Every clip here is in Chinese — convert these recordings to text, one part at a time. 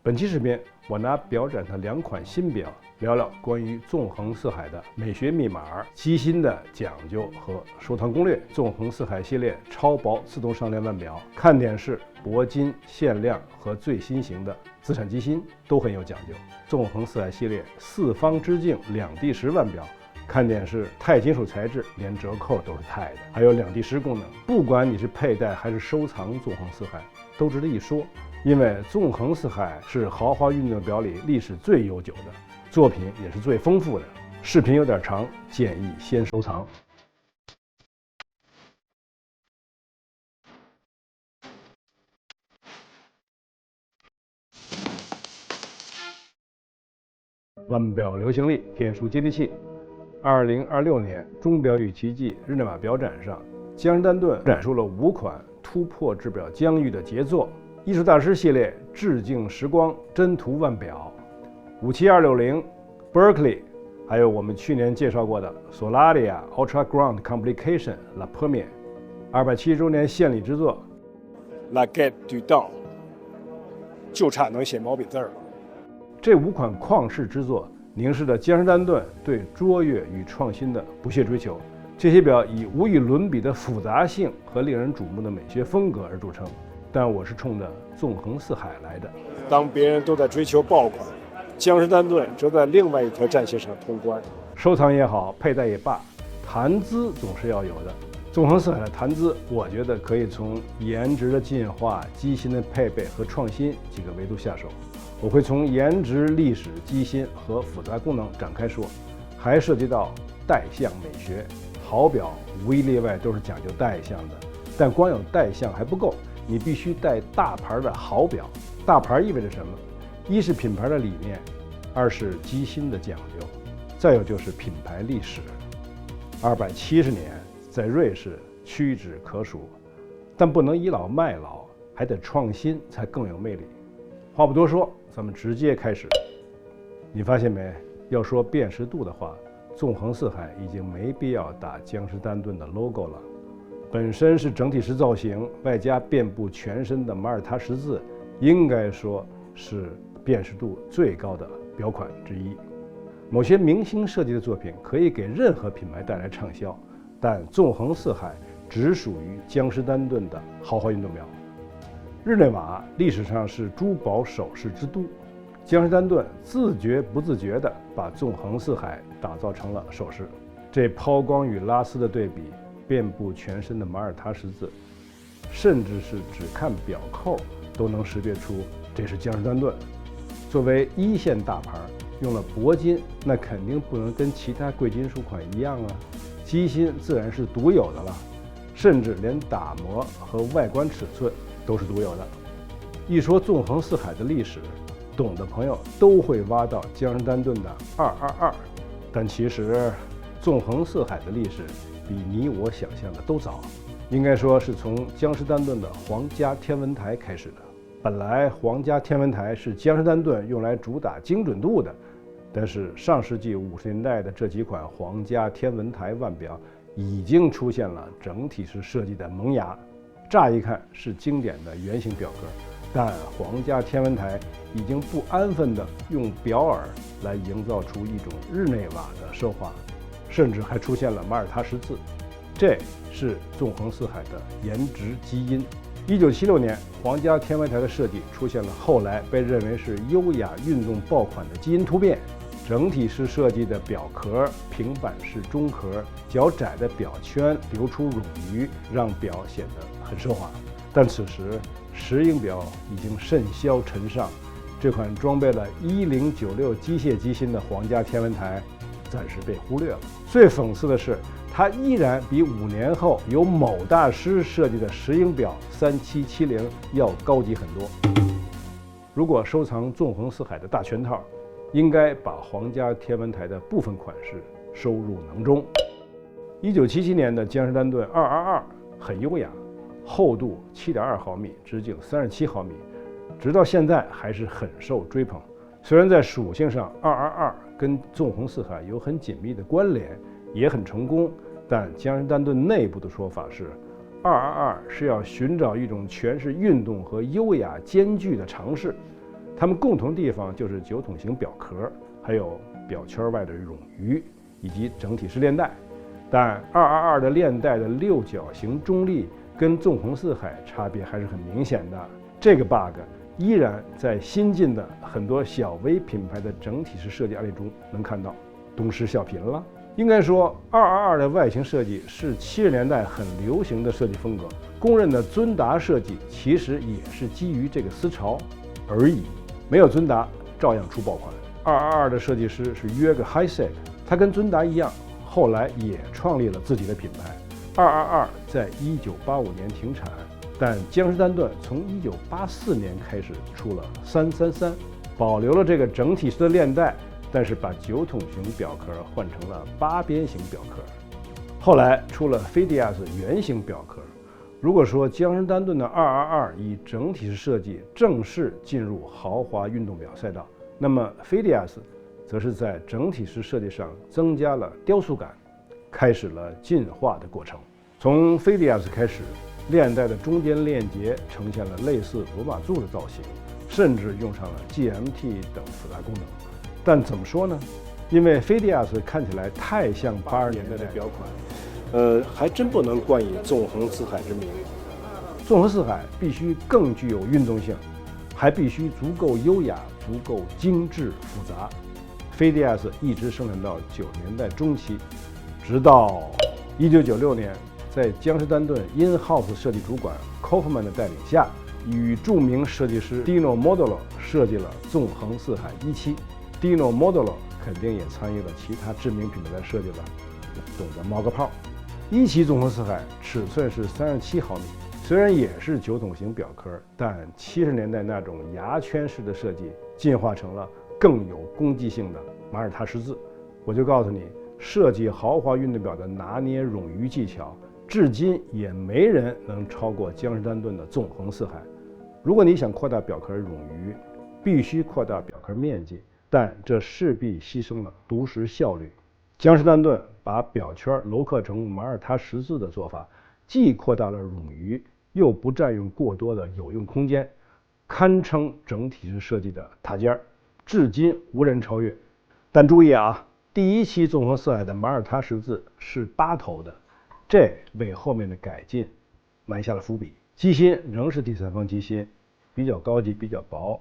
本期视频，我拿表展的2款新表聊聊关于纵横四海的美学密码、机芯的讲究和收藏攻略。纵横四海系列超薄自动上链腕表，看点是铂金、限量和最新型的资产机芯都很有讲究。纵横四海系列4方支镜2D 石腕表，看点是钛金属材质，连折扣都是钛的，还有2D 石功能。不管你是佩戴还是收藏纵横四海，都值得一说。因为纵横四海是豪华运动表里历史最悠久的，作品也是最丰富的。视频有点长，建议先收藏。腕表流行力天书接地气。2026年钟表与奇迹日内瓦表展上，江诗丹顿展出了5款突破制表疆域的杰作。艺术大师系列致敬时光真图腕表57260 Berkeley， 还有我们去年介绍过的 Solaria Ultra Grand Complication La Première 270周年献礼之作 La Quête du Temps， 就差能写毛笔字了。这5款旷世之作凝视了江诗丹顿对卓越与创新的不懈追求。这些表以无与伦比的复杂性和令人瞩目的美学风格而著称。但我是冲着纵横四海来的。当别人都在追求爆款，江诗丹顿则在另外一条战线上通关。收藏也好，佩戴也罢，谈资总是要有的。纵横四海的谈资，我觉得可以从颜值的进化、机芯的配备和创新几个维度下手。我会从颜值、历史、机芯和复杂功能展开说，还涉及到带相美学。好表无一例外都是讲究带相的，但光有带相还不够。你必须戴大牌的好表。大牌意味着什么？一是品牌的理念，二是机芯的讲究，再有就是品牌历史。270年在瑞士屈指可数，但不能倚老卖老，还得创新才更有魅力。话不多说，咱们直接开始。你发现没？要说辨识度的话，纵横四海已经没必要打江诗丹顿的 logo 了。本身是整体式造型，外加遍布全身的马耳他十字，应该说是辨识度最高的表款之一。某些明星设计的作品可以给任何品牌带来畅销，但纵横四海只属于江诗丹顿的豪华运动表。日内瓦历史上是珠宝首饰之都，江诗丹顿自觉不自觉地把纵横四海打造成了首饰。这抛光与拉丝的对比，遍布全身的马耳他十字，甚至是只看表扣都能识别出这是江诗丹顿。作为一线大牌，用了铂金，那肯定不能跟其他贵金属款一样啊。机芯自然是独有的了，甚至连打磨和外观尺寸都是独有的。一说纵横四海的历史，懂的朋友都会挖到江诗丹顿的222，但其实纵横四海的历史比你我想象的都早，应该说是从江诗丹顿的皇家天文台开始的。本来皇家天文台是江诗丹顿用来主打精准度的，但是上世纪50年代的这几款皇家天文台腕表已经出现了整体式设计的萌芽。乍一看是经典的圆形表格，但皇家天文台已经不安分地用表耳来营造出一种日内瓦的奢华，甚至还出现了马耳他十字，这是纵横四海的颜值基因。1976年，皇家天文台的设计出现了后来被认为是优雅运动爆款的基因突变。整体式设计的表壳，平板式中壳，较窄的表圈留出冗余，让表显得很奢华。但此时石英表已经甚嚣尘上，这款装备了1096机械机芯的皇家天文台暂时被忽略了。最讽刺的是，它依然比5年后由某大师设计的石英表3770要高级很多。如果收藏纵横四海的大全套，应该把皇家天文台的部分款式收入囊中。1977年的江诗丹顿222很优雅，厚度7.2毫米，直径37毫米，直到现在还是很受追捧。虽然在属性上222跟纵横四海有很紧密的关联，也很成功，但江诗丹顿内部的说法是222是要寻找一种全是运动和优雅兼具的尝试。它们共同地方就是酒桶型表壳，还有表圈外的冗余，以及整体式链带。但222的链带的六角形中立跟纵横四海差别还是很明显的。这个 bug 依然在新进的很多小微品牌的整体式设计案例中能看到，东施效颦了。应该说，222的外形设计是70年代很流行的设计风格，公认的尊达设计其实也是基于这个思潮而已。没有尊达照样出爆款。222的设计师是约克 Heisek， 他跟尊达一样，后来也创立了自己的品牌。222在1985年停产，但江诗丹顿从1984年开始出了333，保留了这个整体式的链带，但是把酒桶型表壳换成了8边形表壳。后来出了 Fidias 圆形表壳。如果说江诗丹顿的222以整体式设计正式进入豪华运动表赛道，那么 Fidias 则是在整体式设计上增加了雕塑感，开始了进化的过程。从 Fidias 开始，链带的中间链结呈现了类似罗马柱的造型，甚至用上了 GMT 等复杂功能。但怎么说呢？因为 Fidias 看起来太像80年代的表款，还真不能冠以纵横四海之名。纵横四海必须更具有运动性，还必须足够优雅、足够精致复杂。Fidias 一直生产到90年代中期，直到1996年，在江诗丹顿 in-house 设计主管 Kaufman 的带领下，与著名设计师 Dino Modolo 设计了纵横四海17。Dino Modolo 肯定也参与了其他知名品牌的设计了，懂得冒个泡。17纵横四海尺寸是37毫米，虽然也是酒桶型表壳，但70年代那种牙圈式的设计进化成了更有攻击性的马耳他十字。我就告诉你，设计豪华运动表的拿捏冗余技巧，至今也没人能超过江诗丹顿的纵横四海。如果你想扩大表壳冗余，必须扩大表壳面积，但这势必牺牲了读时效率。江诗丹顿把表圈镂刻成马耳他十字的做法，既扩大了冗余，又不占用过多的有用空间，堪称整体式设计的塔尖儿，至今无人超越。但注意啊，第一期纵横四海的马耳他十字是8头的，这为后面的改进埋下了伏笔。机芯仍是第三方机芯，比较高级，比较薄。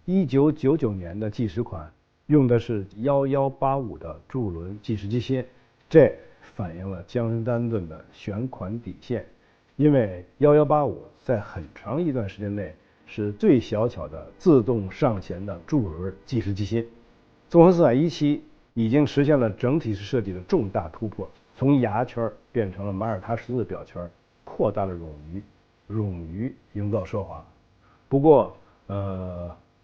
1999年的计时款用的是1185的柱轮计时机芯，这反映了江诗丹顿的选款底线。因为1185在很长一段时间内是最小巧的自动上弦的柱轮计时机芯。纵横四海17已经实现了整体式设计的重大突破，从牙圈变成了马耳他十字表圈，扩大了冗余营造奢华。不过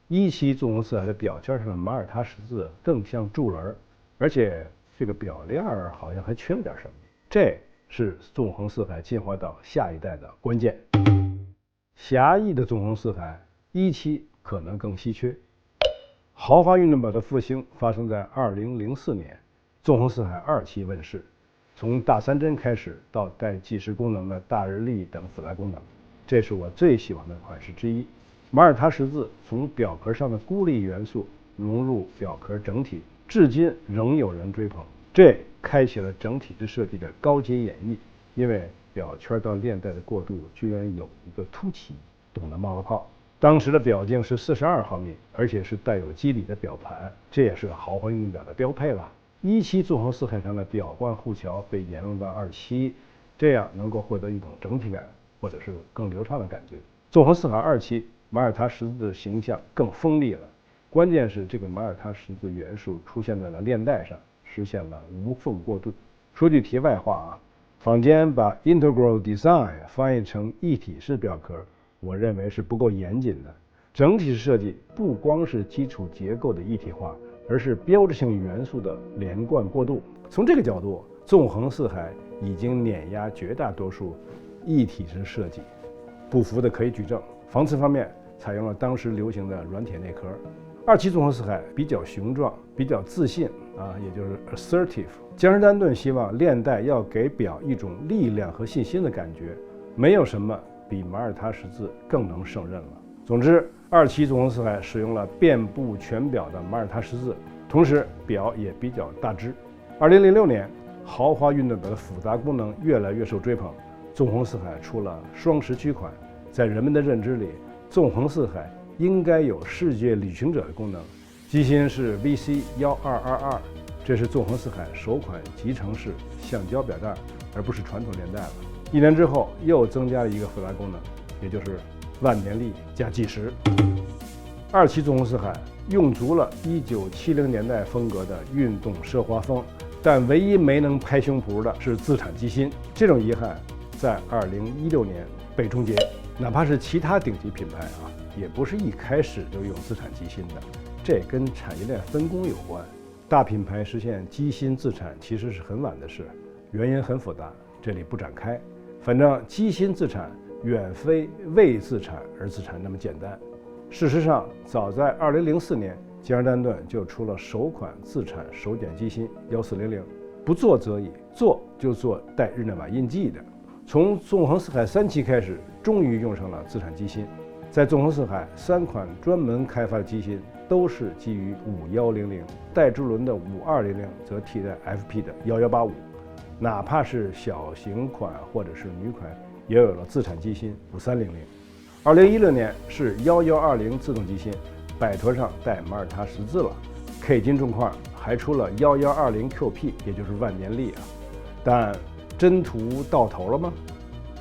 17纵横四海的表圈上的马耳他十字更像柱轮，而且这个表链好像还缺了点什么，这是纵横四海进化到下一代的关键。狭义的纵横四海17可能更稀缺。豪华运动表的复兴发生在2004年，纵横四海2期问世，从大三针开始到带计时功能的大日历等复杂功能，这是我最喜欢的款式之一。马耳他十字从表壳上的孤立元素融入表壳整体，至今仍有人追捧，这开启了整体式设计的高阶演绎。因为表圈到链带的过渡居然有一个凸起，懂得冒个泡。当时的表径是42毫米，而且是带有机理的表盘，这也是豪华运动表的标配了。17纵横四海上的表冠护桥被沿用到27，这样能够获得一种整体感，或者是更流畅的感觉。纵横四海27马耳他十字的形象更锋利了，关键是这个马耳他十字元素出现在了链带上，实现了无缝过渡。说句题外话啊，坊间把 Integral Design 翻译成一体式表壳，我认为是不够严谨的。整体式设计不光是基础结构的一体化，而是标志性元素的连贯过渡。从这个角度，纵横四海已经碾压绝大多数一体式设计。不服的可以举证。防磁方面采用了当时流行的软铁内壳。27纵横四海比较雄壮，比较自信也就是 assertive。江诗丹顿希望链带要给表一种力量和信心的感觉，没有什么比马耳他十字更能胜任了。总之27纵横四海使用了遍布全表的马耳他十字，同时表也比较大只。2006年，豪华运动表的复杂功能越来越受追捧，纵横四海出了双时区款。在人们的认知里，纵横四海应该有世界旅行者的功能。机芯是 VC1222，这是纵横四海首款集成式橡胶表带，而不是传统连带了。1年之后又增加了一个复杂功能，也就是万年历加计时。27纵横四海用足了1970年代风格的运动奢华风，但唯一没能拍胸脯的是自产机芯，这种遗憾在2016年被终结。哪怕是其他顶级品牌也不是一开始就用自产机芯的，这跟产业链分工有关。大品牌实现机芯自产其实是很晚的事，原因很复杂，这里不展开。反正机芯自产远非为自产而自产那么简单。事实上，早在2004年，江诗丹顿就出了首款自产手剪机芯1400，不做则已，做就做带日内瓦印记的。从纵横四海3期开始，终于用上了自产机芯。在纵横四海3款专门开发的机芯都是基于5100，带助轮的5200则替代 FP 的1185。哪怕是小型款或者是女款，也有了自产机芯5300。2016年是1120自动机芯，摆陀上带马耳他十字了。K 金重块还出了1120QP，也就是万年历但真图到头了吗？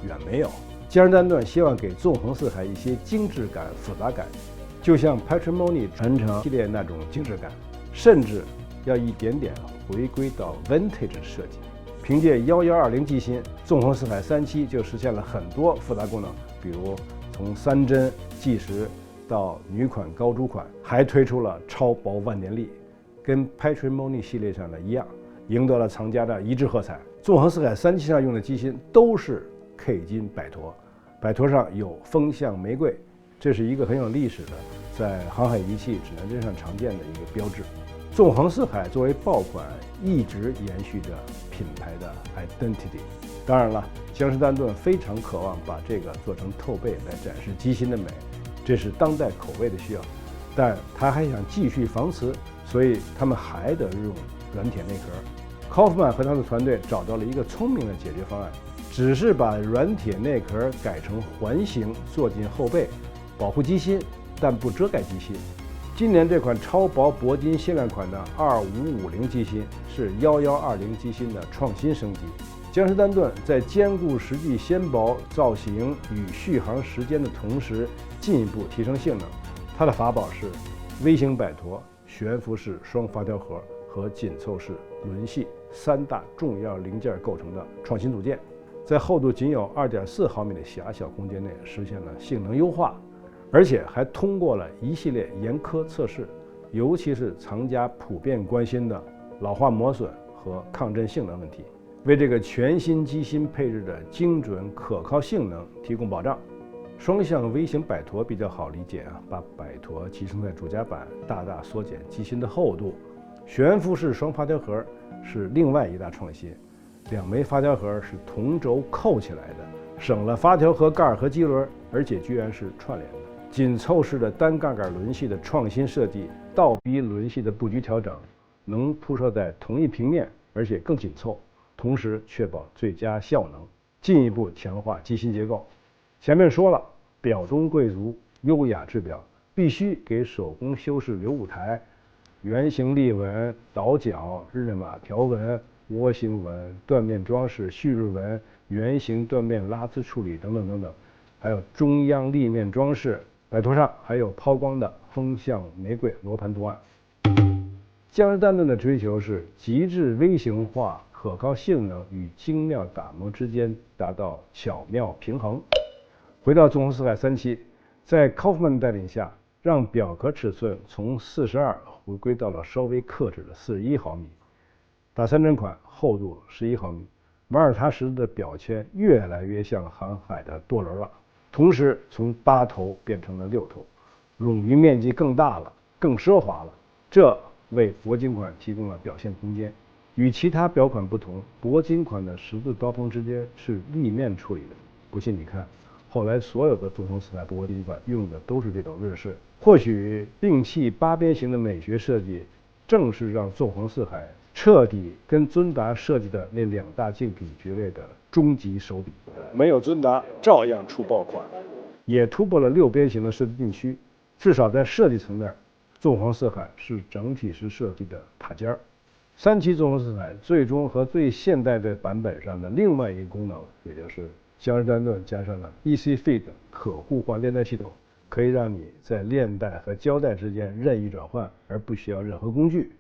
远没有。江诗丹顿希望给纵横四海一些精致感、复杂感，就像 Patrimony 传承系列那种精致感，甚至要一点点回归到 Vintage 设计。凭借1120机芯，纵横四海3期就实现了很多复杂功能，比如从3针计时到女款高珠款，还推出了超薄万年历，跟 Patrimony 系列上的一样，赢得了藏家的一致喝彩。纵横四海3期上用的机芯都是 K 金摆陀，摆陀上有风向玫瑰，这是一个很有历史的，在航海仪器指南针上常见的一个标志。纵横四海作为爆款，一直延续着品牌的 identity。当然了，江诗丹顿非常渴望把这个做成透背来展示机芯的美，这是当代口味的需要，但他还想继续防磁，所以他们还得用软铁内壳。Kaufman 和他的团队找到了一个聪明的解决方案，只是把软铁内壳改成环形做进后背，保护机芯，但不遮盖机芯。今年这款超薄铂金限量款的2550机芯是1120机芯的创新升级。江诗丹顿在兼顾实际纤薄造型与续航时间的同时，进一步提升性能。它的法宝是微型摆陀、悬浮式双发条盒和紧凑式轮系3大重要零件构成的创新组件，在厚度仅有2.4毫米的狭小空间内实现了性能优化，而且还通过了一系列严苛测试，尤其是藏家普遍关心的老化磨损和抗震性能问题，为这个全新机芯配置的精准可靠性能提供保障。双向微型摆陀比较好理解把摆陀集成在主夹板，大大缩减机芯的厚度。悬浮式双发条盒是另外一大创新，2枚发条盒是同轴扣起来的，省了发条盒盖和机轮，而且居然是串联的。紧凑式的单杠杆轮系的创新设计，倒逼轮系的布局调整，能铺设在同一平面，而且更紧凑，同时确保最佳效能，进一步强化机芯结构。前面说了，表中贵族，优雅制表，必须给手工修饰留舞台。圆形立纹、倒角、日内瓦条纹、涡形纹、缎面装饰、旭日纹、圆形缎面拉丝处理等等等等，还有中央立面装饰，摆陀上还有抛光的风向玫瑰罗盘图案。江诗丹顿的追求是极致微型化、可靠性能与精妙打磨之间达到巧妙平衡。回到纵横四海3期，在 Kaufman 带领下，让表壳尺寸从42回归到了稍微克制的41毫米，打3针款，厚度11毫米，马耳他十字的表圈越来越像航海的舵轮了，同时从8头变成了6头，冗余面积更大了，更奢华了，这为铂金款提供了表现空间。与其他表款不同，铂金款的十字刀锋之间是立面处理的，不信你看，后来所有的纵横四海铂金管用的都是这种日式。或许摒弃八边形的美学设计，正是让纵横四海彻底跟尊达设计的那两大竞品决裂的终极手笔。没有尊达照样出爆款，也突破了六边形的设计禁区。至少在设计层面，纵横四海是整体式设计的塔尖儿。三期纵横四海最终和最现代的版本上的另外一个功能，也就是江诗丹顿加上了 EC-FEED 可互换链带系统，可以让你在链带和胶带之间任意转换，而不需要任何工具。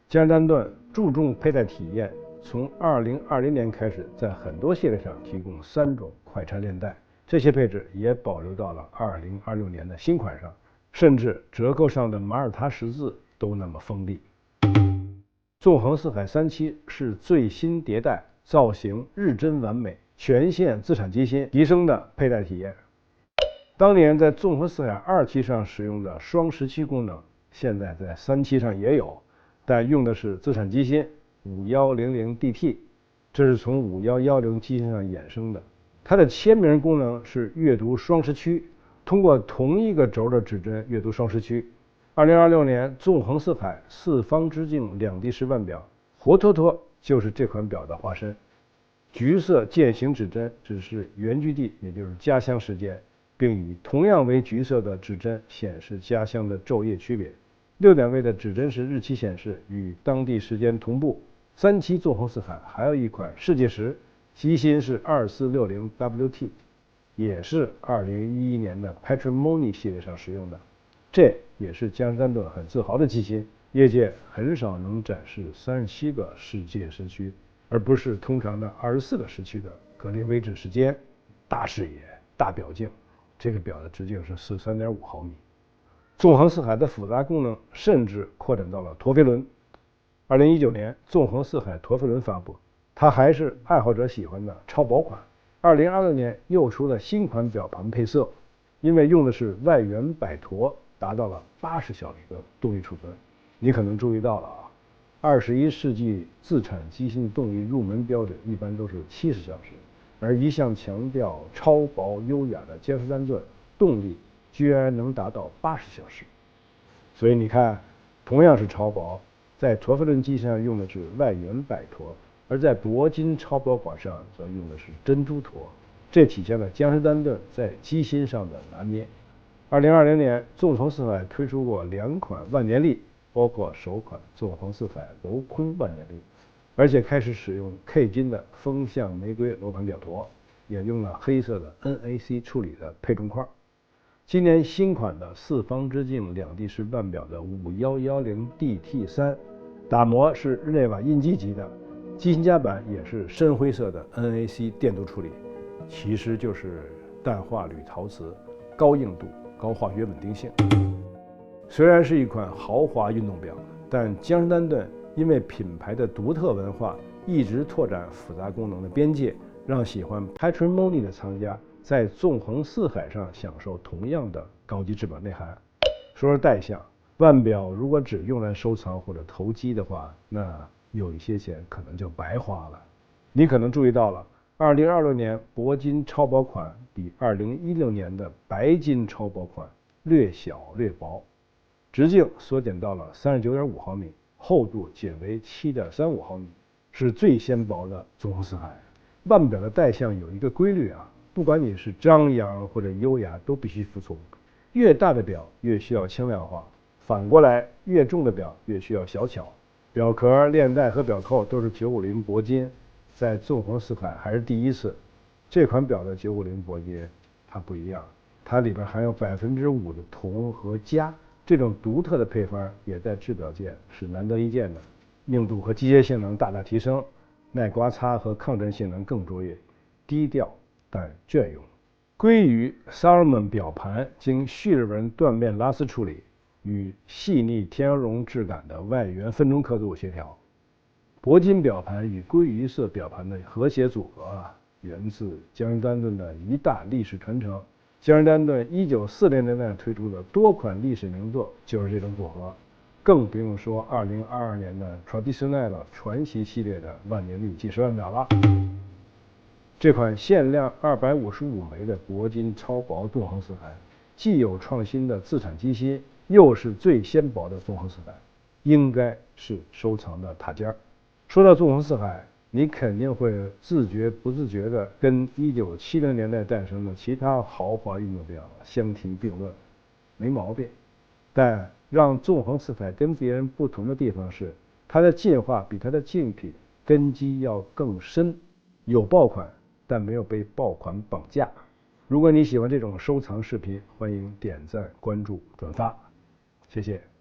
江诗丹顿注重佩戴体验，从2020年开始，在很多系列上提供3种快拆链带，这些配置也保留到了2026年的新款上，甚至折扣上的马耳他十字都那么锋利。纵横四海3期是最新迭代，造型日臻完美，全线自产机芯提升的佩戴体验。当年在纵横四海2期上使用的双17功能，现在在3期上也有，但用的是自产机芯 5100DT， 这是从5110机芯上衍生的。它的签名功能是阅读双时区，通过同一个轴的指针阅读双时区。2026年纵横四海四方之境两地式腕表，活脱脱就是这款表的化身。橘色渐行指针只是原居地，也就是家乡时间，并以同样为橘色的指针显示家乡的昼夜区别。6点位的指针时日期显示与当地时间同步。3期纵横四海还有一款世界时，机芯是 2460WT， 也是2011年的 Patrimony 系列上使用的。这也是江诗丹顿很自豪的机芯，业界很少能展示37个世界时区，而不是通常的24个时区的格林威治时间。大视野、大表径，这个表的直径是43.5毫米。纵横四海的复杂功能甚至扩展到了陀飞轮。2019年纵横四海陀飞轮发布，它还是爱好者喜欢的超薄款。2026年又出了新款表盘配色，因为用的是外圆摆陀，达到了80小时的动力储存。你可能注意到了21世纪自产机芯动力入门标准一般都是70小时，而一向强调超薄优雅的江诗丹顿动力居然能达到80小时。所以你看，同样是超薄，在陀飞轮机上用的是外圆摆陀，而在铂金超薄管上则用的是珍珠陀，这体现了江诗丹顿在机芯上的拿捏。2020年纵横四海推出过2款万年历，包括首款纵横四海镂空万年历，而且开始使用 K 金的风向玫瑰罗盘表陀，也用了黑色的 NAC 处理的配重块。今年新款的四方之境两地式腕表的 5110DT3 打磨是日内瓦印记级的，机芯夹板也是深灰色的 NAC 电镀处理，其实就是淡化铝陶瓷，高硬度、高化学稳定性。虽然是一款豪华运动表，但江诗丹顿因为品牌的独特文化，一直拓展复杂功能的边界，让喜欢 Patrimony 的藏家在纵横四海上享受同样的高级制表内涵。说说代项，腕表如果只用来收藏或者投机的话，那有一些钱可能就白花了。你可能注意到了，2026年铂金超薄款比2016年的白金超薄款略小略薄，直径缩减到了 39.5 毫米，厚度减为 7.35 毫米，是最纤薄的纵横四海。腕表的代项有一个规律不管你是张扬或者优雅，都必须服从。越大的表越需要轻量化，反过来越重的表越需要小巧。表壳、链带和表扣都是950铂金，在纵横四海还是第一次。这款表的950铂金它不一样，它里边含有5%的铜和镓，这种独特的配方也在制表界是难得一见的。硬度和机械性能大大提升，耐刮擦和抗震性能更卓越，低调但隽永。鲑鱼 Salmon 表盘经旭日纹缎面拉丝处理，与细腻天鹅绒质感的外圆分钟刻度协调。铂金表盘与鲑鱼色表盘的和谐组合源自江诗丹顿的一大历史传承。江诗丹顿1940年代推出的多款历史名作就是这种组合，更不用说2022年的 Traditionelle 传奇系列的万年历计时腕表了。这款限量255枚的铂金超薄纵横四海，既有创新的自产机芯，又是最纤薄的纵横四海，应该是收藏的塔尖儿。说到纵横四海，你肯定会自觉不自觉地跟1970年代诞生的其他豪华运动表相提并论，没毛病。但让纵横四海跟别人不同的地方是，它的进化比它的竞品根基要更深，有爆款，但没有被爆款绑架。如果你喜欢这种收藏视频，欢迎点赞、关注、转发，谢谢。